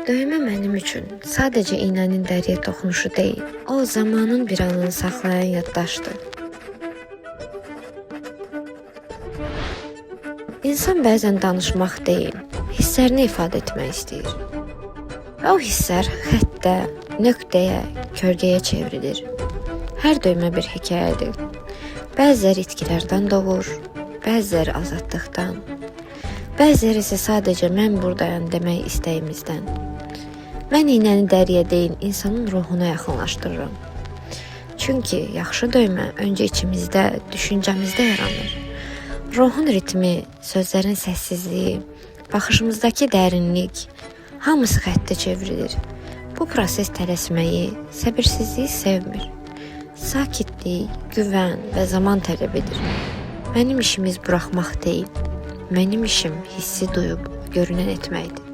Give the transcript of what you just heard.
Döymə mənim üçün sadəcə iynənin dəriyə toxunuşu deyil, o zamanın bir anını saxlayan yaddaşdır. İnsan bəzən danışmaq deyil, hisslərini ifadə etmək istəyir. Və o hisslər xəttə, nöqtəyə, kölgəyə çevrilir. Hər döymə bir hekayədir. Bəziləri itkilərdən doğur, bəziləri azadlıqdan, bəziləri isə sadəcə mən buradayam demək istəyimizdən. Mən iynəni dəriyə deyil, insanın ruhuna yaxınlaşdırıram. Çünki yaxşı döymə öncə içimizdə, düşüncəmizdə yaranır. Ruhun ritmi, sözlərin səssizliyi, baxışımızdakı dərinlik, hamısı xəttə çevrilir. Bu proses tələsməyi, səbirsizliyi sevmir. Sakitlik, güvən və zaman tələb edir. Mənim işimiz buraxmaq deyil, mənim işim hissi duyub görünən etməkdir.